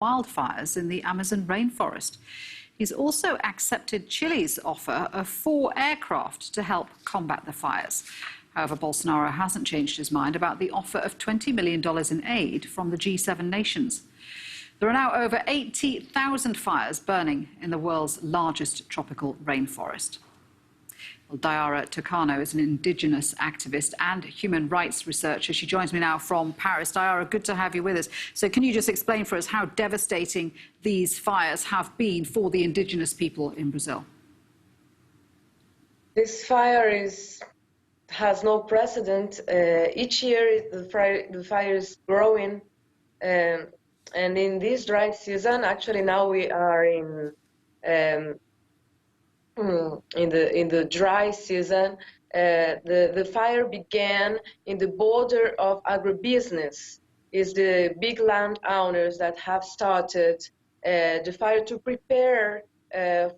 wildfires in the Amazon rainforest. He's also accepted Chile's offer of 4 aircraft to help combat the fires. However, Bolsonaro hasn't changed his mind about the offer of $20 million in aid from the G7 nations. There are now over 80,000 fires burning in the world's largest tropical rainforest. Well, Daiara Tukano is an Indigenous activist and human rights researcher. She joins me now from Paris. Daiara, good to have you with us. So can you just explain for us how devastating these fires have been for the Indigenous people in Brazil? This fire has no precedent. Each year the fire is growing. And in this dry season, actually now we are in the dry season. The fire began in the border of agribusiness. It's the big landowners that have started the fire to prepare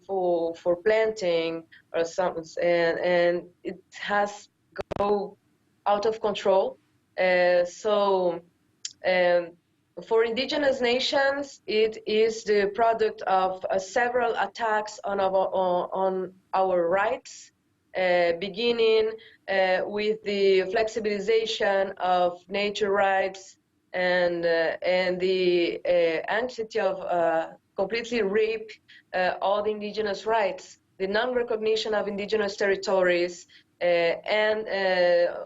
for planting or something, and it has go out of control. For indigenous nations, it is the product of several attacks on our rights, beginning with the flexibilization of nature rights and the anxiety of completely rape all the indigenous rights, the non-recognition of indigenous territories, and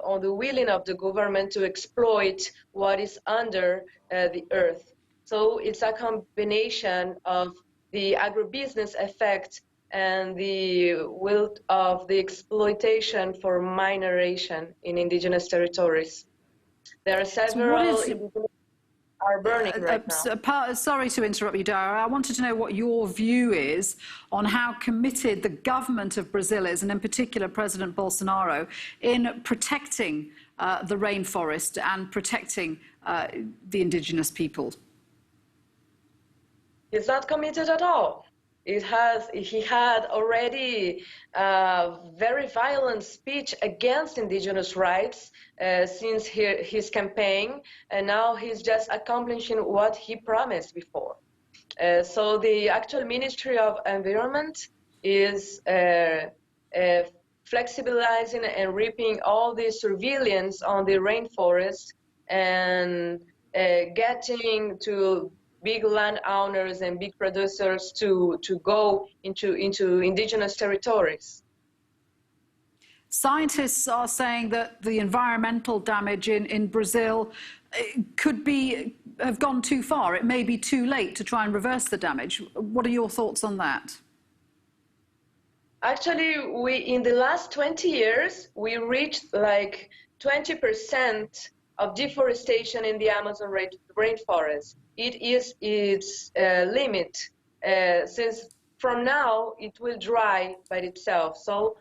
on the willing of the government to exploit what is under the earth. So it's a combination of the agribusiness effect and the will of the exploitation for mineration in indigenous territories. There are several are burning right now. Sorry to interrupt you, Daiara. I wanted to know what your view is on how committed the government of Brazil is, and in particular President Bolsonaro, in protecting the rainforest and protecting the indigenous people. He's not committed at all. He had already very violent speech against indigenous rights since his campaign, and now he's just accomplishing what he promised before. So the actual Ministry of Environment is flexibilizing and reaping all the surveillance on the rainforest and getting to big landowners and big producers to go into indigenous territories. Scientists are saying that the environmental damage in Brazil could have gone too far. It may be too late to try and reverse the damage. What are your thoughts on that? Actually, in the last 20 years, we reached like 20% of deforestation in the Amazon rainforest. It is its limit, since from now it will dry by itself. So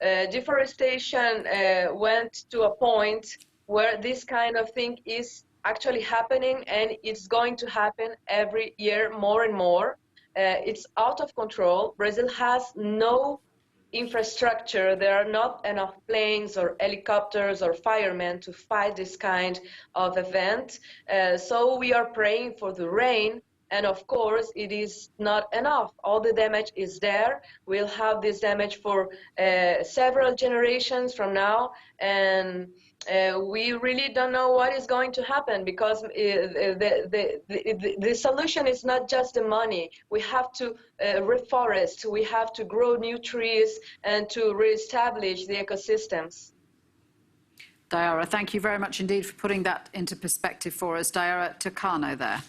deforestation went to a point where this kind of thing is actually happening, and it's going to happen every year more and more. It's out of control. Brazil has no infrastructure. There are not enough planes or helicopters or firemen to fight this kind of event. So we are praying for the rain, and of course it is not enough. All the damage is there. We'll have this damage for several generations from now, and we really don't know what is going to happen, because the solution is not just the money. We have to reforest, we have to grow new trees and to reestablish the ecosystems. Daiara, thank you very much indeed for putting that into perspective for us. Daiara Tukano there.